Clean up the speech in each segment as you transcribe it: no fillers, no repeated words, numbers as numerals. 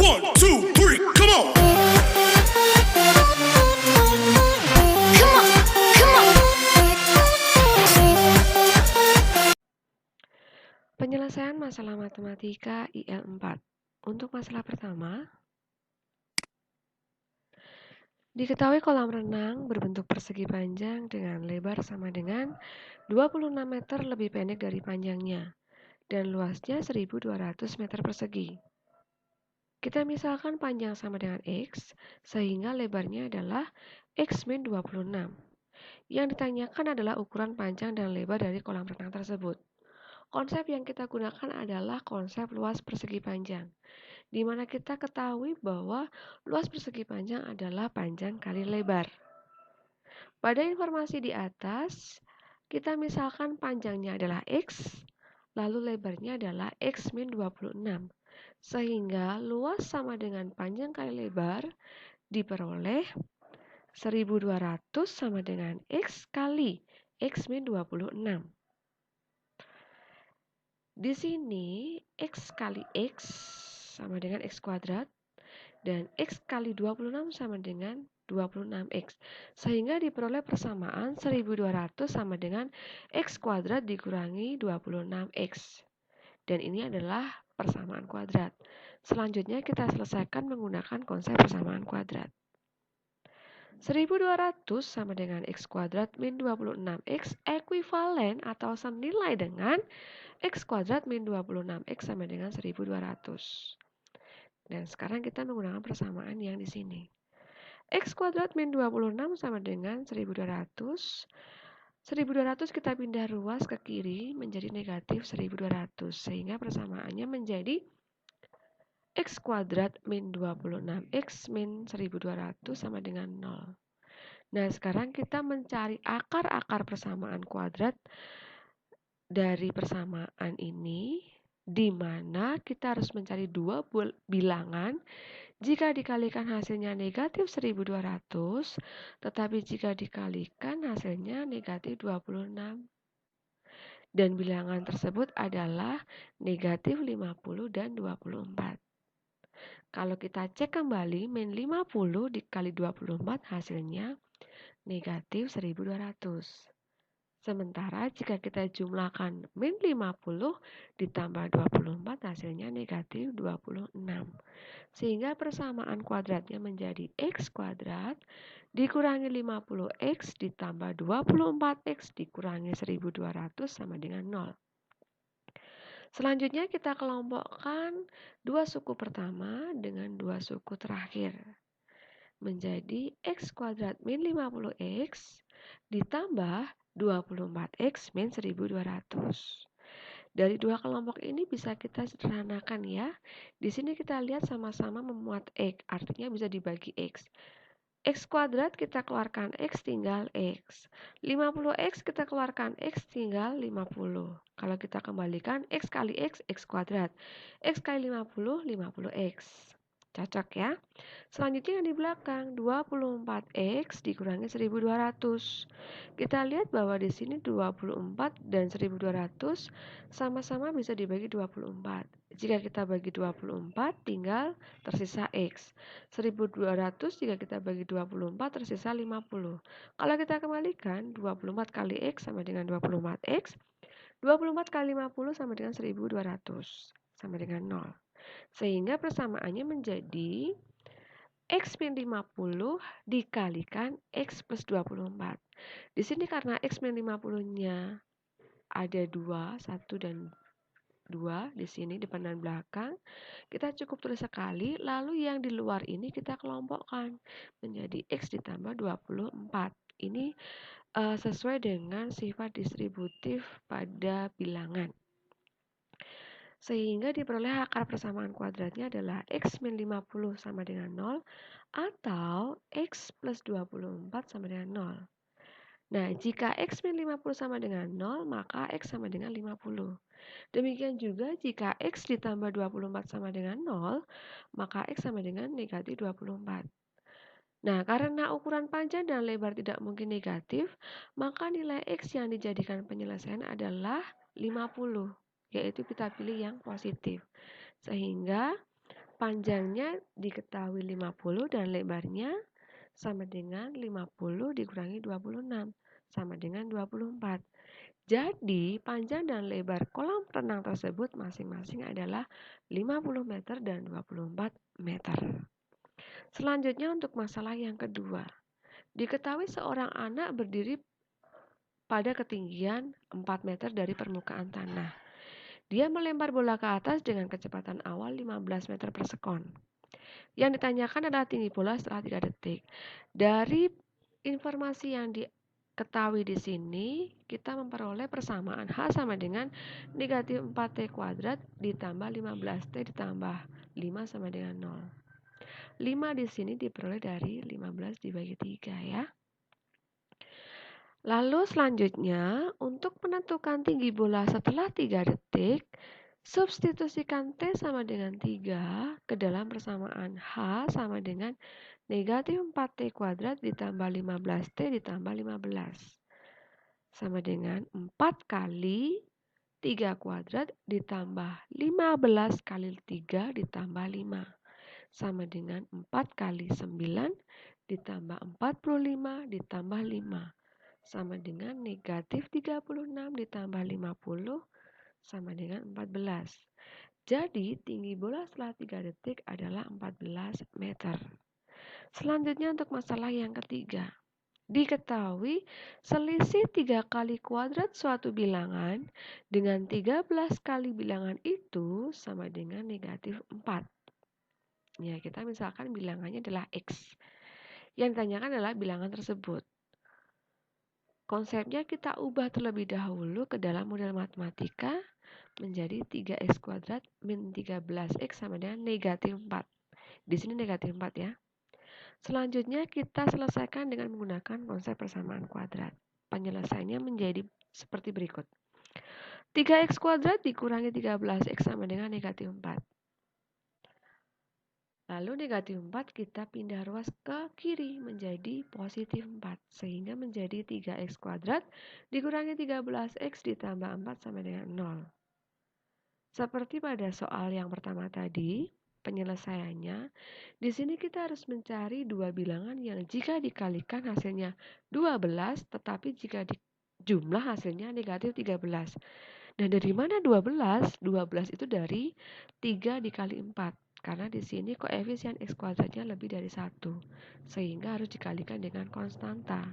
1, 2, 3, come on. Come on, come on. Penyelesaian masalah matematika IL4. Untuk masalah pertama, diketahui kolam renang berbentuk persegi panjang dengan lebar sama dengan 26 meter lebih pendek dari panjangnya dan luasnya 1.200 meter persegi. Kita misalkan panjang sama dengan X, sehingga lebarnya adalah X min 26. Yang ditanyakan adalah ukuran panjang dan lebar dari kolam renang tersebut. Konsep yang kita gunakan adalah konsep luas persegi panjang, di mana kita ketahui bahwa luas persegi panjang adalah panjang kali lebar. Pada informasi di atas, kita misalkan panjangnya adalah X, lalu lebarnya adalah X min 26. Sehingga luas sama dengan panjang kali lebar diperoleh 1.200 sama dengan X kali X min 26. Di sini X kali X sama dengan X kuadrat dan X kali 26 sama dengan 26X. Sehingga diperoleh persamaan 1.200 sama dengan X kuadrat dikurangi 26X. Dan ini adalah persamaan kuadrat. Selanjutnya kita selesaikan menggunakan konsep persamaan kuadrat. 1.200 sama dengan X kuadrat min 26X ekuivalen atau senilai dengan X kuadrat min 26X sama dengan 1.200. Dan sekarang kita menggunakan persamaan yang di sini. X kuadrat min 26 sama dengan 1.200. 1.200 kita pindah ruas ke kiri menjadi negatif 1.200. Sehingga persamaannya menjadi X kuadrat min 26X min 1.200 sama dengan 0. Nah, sekarang kita mencari akar-akar persamaan kuadrat dari persamaan ini, di mana kita harus mencari dua bilangan. Jika dikalikan hasilnya negatif 1.200, tetapi jika dikalikan hasilnya negatif 26. Dan bilangan tersebut adalah negatif 50 dan 24. Kalau kita cek kembali, min 50 dikali 24 hasilnya negatif 1.200. Sementara jika kita jumlahkan min 50 ditambah 24 hasilnya negatif 26. Sehingga persamaan kuadratnya menjadi X kuadrat dikurangi 50X ditambah 24X dikurangi 1.200 sama dengan 0. Selanjutnya kita kelompokkan dua suku pertama dengan dua suku terakhir. Menjadi X kuadrat min 50X ditambah 24X min 1.200. Dari dua kelompok ini bisa kita sederhanakan ya. Di sini kita lihat sama-sama memuat X, artinya bisa dibagi X. X kuadrat kita keluarkan X tinggal X. 50X kita keluarkan X tinggal 50. Kalau kita kembalikan X kali X, X kuadrat. X kali 50, 50X. Cocok ya. Selanjutnya yang di belakang 24X dikurangi 1.200. Kita lihat bahwa di sini 24 dan 1.200 sama-sama bisa dibagi 24. Jika kita bagi 24 tinggal tersisa X. 1.200 jika kita bagi 24 tersisa 50. Kalau kita kembalikan 24 kali X sama dengan 24X. 24 kali 50 sama dengan 1.200 sama dengan 0. Sehingga persamaannya menjadi X min 50 dikalikan X plus 24. Di sini karena X min 50-nya ada 2, 1 dan 2 di sini depan dan belakang, kita cukup tulis sekali, lalu yang di luar ini kita kelompokkan menjadi X ditambah 24. Ini sesuai dengan sifat distributif pada bilangan. Sehingga diperoleh akar persamaan kuadratnya adalah X min 50 sama dengan 0 atau X plus 24 sama dengan 0. Nah, jika X min 50 sama dengan 0, maka X sama dengan 50. Demikian juga jika X ditambah 24 sama dengan 0, maka X sama dengan negatif 24. Nah, karena ukuran panjang dan lebar tidak mungkin negatif, maka nilai X yang dijadikan penyelesaian adalah 50. Yaitu kita pilih yang positif. Sehingga Panjangnya diketahui 50 dan lebarnya sama dengan 50 dikurangi 26 sama dengan 24. Jadi, panjang dan lebar kolam renang tersebut masing-masing adalah 50 meter dan 24 meter. Selanjutnya untuk masalah yang kedua. Diketahui seorang anak berdiri pada ketinggian 4 meter dari permukaan tanah. Dia melempar bola ke atas dengan kecepatan awal 15 meter per sekon. Yang ditanyakan adalah tinggi bola setelah 3 detik. Dari informasi yang diketahui di sini, kita memperoleh persamaan H sama dengan negatif 4T kuadrat ditambah 15T ditambah 5 sama dengan 0. 5 di sini diperoleh dari 15 dibagi 3 ya. Lalu selanjutnya, untuk menentukan tinggi bola setelah 3 detik, substitusikan T sama dengan 3 ke dalam persamaan H sama dengan negatif 4T kuadrat ditambah 15T ditambah 15. Sama dengan 4 kali 3 kuadrat ditambah 15 kali 3 ditambah 5. Sama dengan 4 kali 9 ditambah 45 ditambah 5. Sama dengan negatif 36 ditambah 50 sama dengan 14. Jadi tinggi bola setelah 3 detik adalah 14 meter. Selanjutnya untuk masalah yang ketiga. Diketahui selisih 3 kali kuadrat suatu bilangan dengan 13 kali bilangan itu sama dengan negatif 4. Ya, kita misalkan bilangannya adalah X. Yang ditanyakan adalah bilangan tersebut. Konsepnya kita ubah terlebih dahulu ke dalam model matematika menjadi 3x kuadrat min 13x sama dengan negatif 4. Di sini negatif 4 ya. Selanjutnya kita selesaikan dengan menggunakan konsep persamaan kuadrat. Penyelesaiannya menjadi seperti berikut. 3x kuadrat dikurangi 13x sama dengan negatif 4. Lalu negatif 4 kita pindah ruas ke kiri menjadi positif 4. Sehingga menjadi 3x kuadrat dikurangi 13x ditambah 4 sama dengan 0. Seperti pada soal yang pertama tadi, penyelesaiannya, di sini kita harus mencari dua bilangan yang jika dikalikan hasilnya 12, tetapi jika dijumlah hasilnya negatif 13. Nah, dari mana 12? 12 itu dari 3 dikali 4. Karena di sini koefisien x kuadratnya lebih dari 1. Sehingga harus dikalikan dengan konstanta.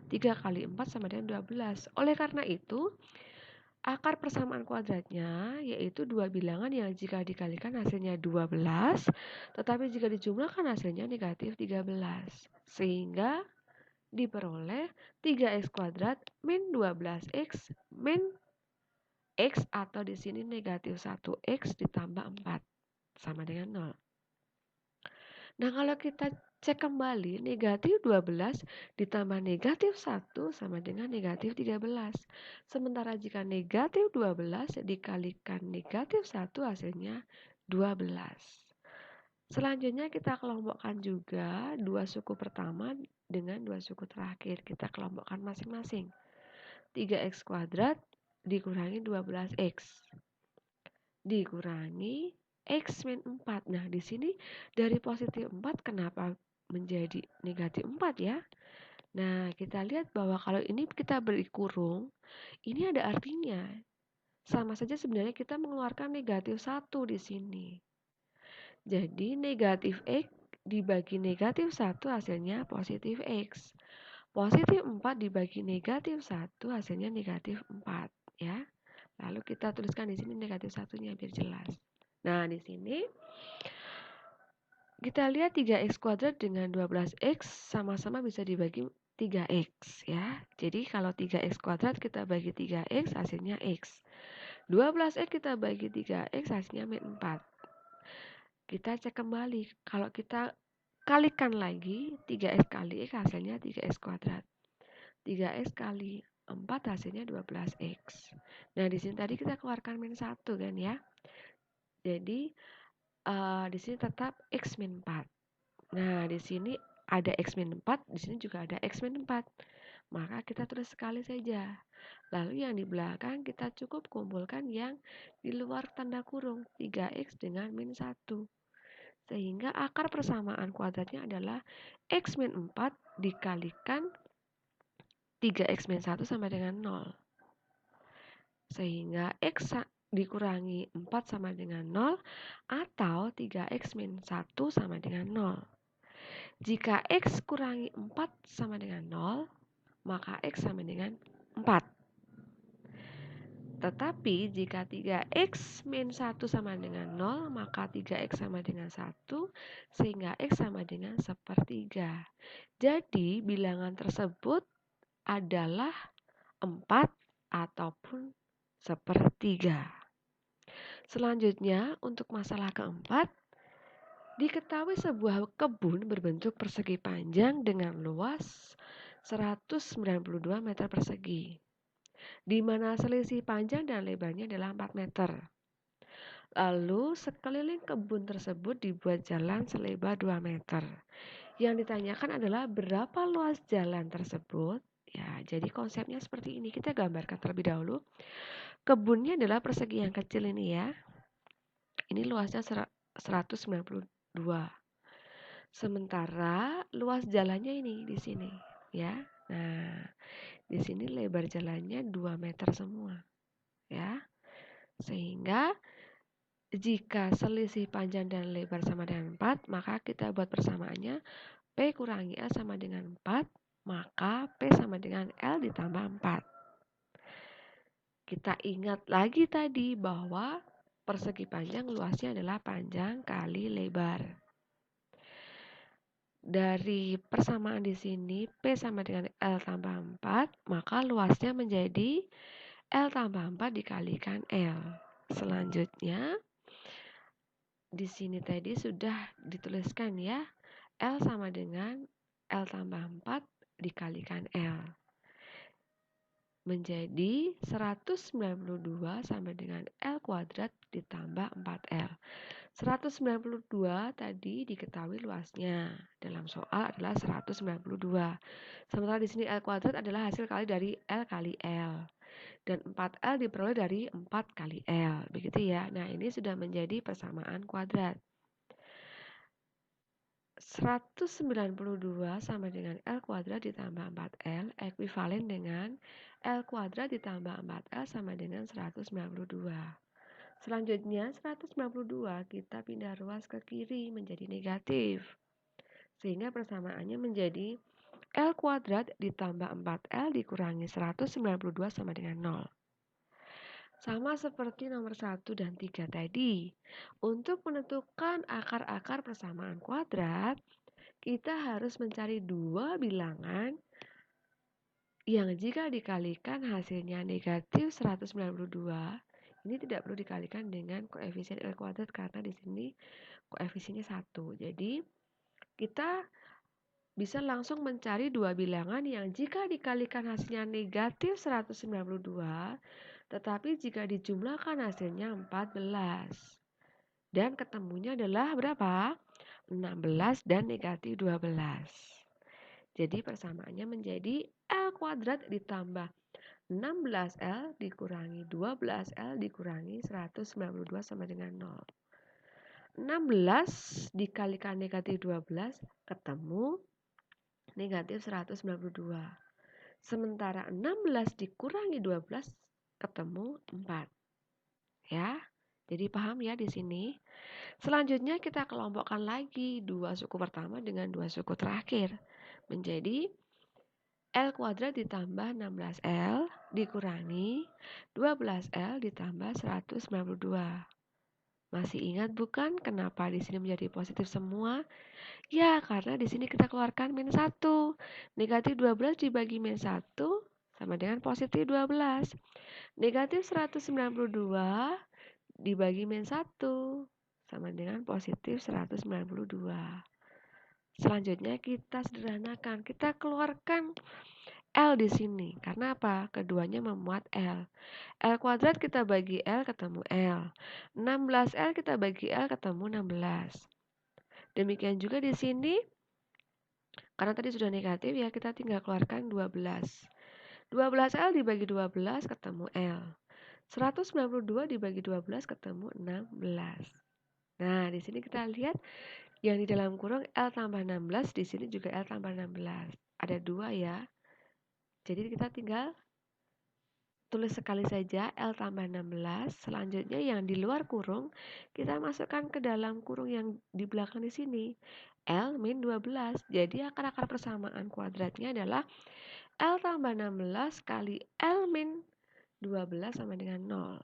3 kali 4 sama dengan 12. Oleh karena itu, akar persamaan kuadratnya yaitu dua bilangan yang jika dikalikan hasilnya 12, tetapi jika dijumlahkan hasilnya negatif 13. Sehingga diperoleh 3x kuadrat min 12x min x atau di sini negatif 1x ditambah 4 sama dengan 0. Nah, kalau kita cek kembali, negatif 12 ditambah negatif 1 sama dengan negatif 13. Sementara jika negatif 12 dikalikan negatif 1 hasilnya 12. Selanjutnya kita kelompokkan juga dua suku pertama dengan dua suku terakhir. Kita kelompokkan masing-masing. 3x kuadrat dikurangi 12x dikurangi x min 4. Nah, di sini dari positif 4 kenapa menjadi negatif 4 ya? Nah, kita lihat bahwa kalau ini kita beri kurung, ini ada artinya. Sama saja sebenarnya kita mengeluarkan negatif 1 di sini. Jadi, negatif x dibagi negatif 1 hasilnya positif x. Positif 4 dibagi negatif 1 hasilnya negatif 4 ya. Lalu kita tuliskan di sini negatif satunya biar jelas. Nah, di sini kita lihat 3x kuadrat dengan 12x sama-sama bisa dibagi 3x ya. Jadi kalau 3x kuadrat kita bagi 3x hasilnya x. 12x kita bagi 3x hasilnya min 4. Kita cek kembali. Kalau kita kalikan lagi 3x kali x hasilnya 3x kuadrat. 3x kali 4 hasilnya 12x. Nah, di sini tadi kita keluarkan min 1 kan ya. Jadi di sini tetap x min 4. Nah, di sini ada x min 4, di sini juga ada x min 4. Maka kita tulis sekali saja. Lalu yang di belakang kita cukup kumpulkan yang di luar tanda kurung 3x dengan min 1. Sehingga akar persamaan kuadratnya adalah X min 4 dikalikan 3X min 1 sama dengan 0. Sehingga X dikurangi 4 sama dengan 0 atau 3X min 1 sama dengan 0. Jika X kurangi 4 sama dengan 0, maka X sama dengan 4. Tetapi jika 3X min 1 sama dengan 0, maka 3X sama dengan 1, sehingga X sama dengan 1/3. Jadi bilangan tersebut adalah 4 ataupun 1/3. Selanjutnya untuk masalah keempat, diketahui sebuah kebun berbentuk persegi panjang dengan luas 192 meter persegi, di mana selisih panjang dan lebarnya adalah 4 meter. Lalu sekeliling kebun tersebut dibuat jalan selebar 2 meter. Yang ditanyakan adalah berapa luas jalan tersebut. Ya, jadi konsepnya seperti ini. Kita gambarkan terlebih dahulu. Kebunnya adalah persegi yang kecil ini ya. Ini luasnya 192. Sementara luas jalannya ini di sini ya. Nah, di sini lebar jalannya 2 meter semua. Ya. Sehingga jika selisih panjang dan lebar sama dengan 4, maka kita buat persamaannya P kurangi L sama dengan 4, maka P sama dengan L ditambah 4. Kita ingat lagi tadi bahwa persegi panjang luasnya adalah panjang kali lebar. Dari persamaan di sini P sama dengan L tambah 4, maka luasnya menjadi L tambah 4 dikalikan L. Selanjutnya di sini tadi sudah dituliskan ya, L sama dengan L tambah 4 dikalikan L. Menjadi 192 sama dengan L kuadrat ditambah 4L. 192 tadi diketahui luasnya. Dalam soal adalah 192. Sementara di sini L kuadrat adalah hasil kali dari L kali L. Dan 4L diperoleh dari 4 kali L. Begitu ya. Nah, ini sudah menjadi persamaan kuadrat. 192 sama dengan L kuadrat ditambah 4L ekuivalen dengan L kuadrat ditambah 4L sama dengan 192. Selanjutnya 192 kita pindah ruas ke kiri menjadi negatif. Sehingga persamaannya menjadi L kuadrat ditambah 4L dikurangi 192 sama dengan 0. Sama seperti nomor 1 dan 3 tadi. Untuk menentukan akar-akar persamaan kuadrat, kita harus mencari dua bilangan yang jika dikalikan hasilnya negatif 192. Ini tidak perlu dikalikan dengan koefisien L kuadrat karena di sini koefisiennya 1. Jadi kita bisa langsung mencari dua bilangan yang jika dikalikan hasilnya negatif 192, tetapi jika dijumlahkan hasilnya 14. Dan ketemunya adalah berapa? 16 dan negatif 12. Jadi persamaannya menjadi L kuadrat ditambah 16L dikurangi 12L dikurangi 192 sama dengan 0. 16 dikalikan negatif 12 ketemu negatif 192. Sementara 16 dikurangi 12 ketemu 4. Ya, jadi paham ya di sini. Selanjutnya kita kelompokkan lagi dua suku pertama dengan dua suku terakhir. Menjadi L kuadrat ditambah 16L dikurangi 12L ditambah 192. Masih ingat bukan kenapa di sini menjadi positif semua? Ya, karena di sini kita keluarkan min 1. Negatif 12 dibagi min 1 sama dengan positif 12. Negatif 192 dibagi min 1 sama dengan positif 192. Selanjutnya kita sederhanakan, kita keluarkan L di sini. Karena apa? Keduanya memuat L. L kuadrat kita bagi L ketemu L. 16L kita bagi L ketemu 16. Demikian juga di sini, karena tadi sudah negatif ya, kita tinggal keluarkan 12. 12L dibagi 12 ketemu L. 192 dibagi 12 ketemu 16. Nah, di sini kita lihat yang di dalam kurung L tambah 16, di sini juga L tambah 16. Ada 2 ya. Jadi kita tinggal tulis sekali saja L tambah 16. Selanjutnya yang di luar kurung kita masukkan ke dalam kurung yang di belakang di sini. L min 12. Jadi akar-akar persamaan kuadratnya adalah L tambah 16 kali L min 12 sama dengan 0.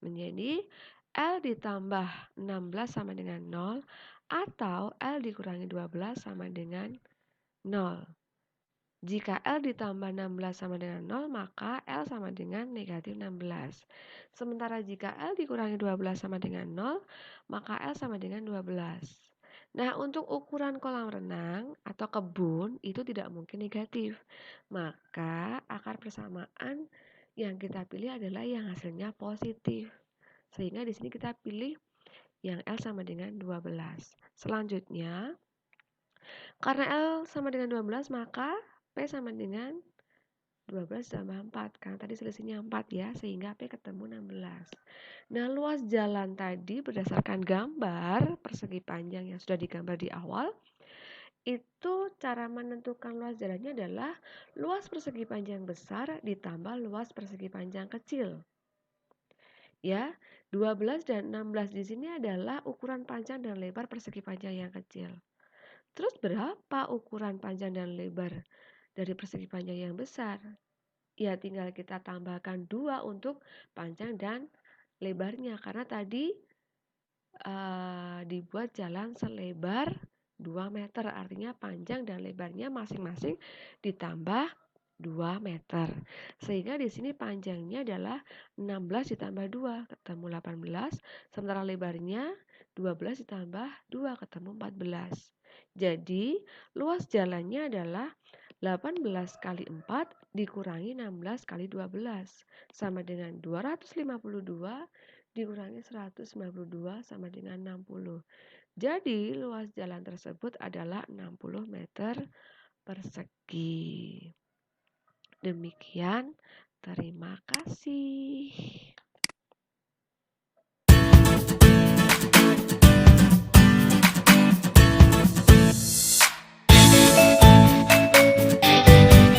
Menjadi L ditambah 16 sama dengan 0 atau L dikurangi 12 sama dengan 0. Jika L ditambah 16 sama dengan 0, maka L sama dengan negatif 16. Sementara jika L dikurangi 12 sama dengan 0, maka L sama dengan 12. Nah, untuk ukuran kolam renang atau kebun itu tidak mungkin negatif. Maka akar persamaan yang kita pilih adalah yang hasilnya positif. Sehingga di sini kita pilih yang L sama dengan 12. Selanjutnya, karena L sama dengan 12, maka P sama dengan 12 tambah 4. Karena tadi selisihnya 4 ya, sehingga P ketemu 16. Nah, luas jalan tadi berdasarkan gambar persegi panjang yang sudah digambar di awal, itu cara menentukan luas jalannya adalah luas persegi panjang besar ditambah luas persegi panjang kecil. Ya, 12 dan 16 di sini adalah ukuran panjang dan lebar persegi panjang yang kecil. Terus berapa ukuran panjang dan lebar dari persegi panjang yang besar? Ya, tinggal kita tambahkan 2 untuk panjang dan lebarnya. Karena tadi dibuat jalan selebar 2 meter. Artinya panjang dan lebarnya masing-masing ditambah 2 meter. Sehingga di sini panjangnya adalah 16 ditambah 2, ketemu 18. Sementara lebarnya 12 ditambah 2, ketemu 14. Jadi, luas jalannya adalah 18 kali 4 dikurangi 16 kali 12. Sama dengan 252 dikurangi 192 sama dengan 60. Jadi, luas jalan tersebut adalah 60 meter persegi. Demikian, terima kasih.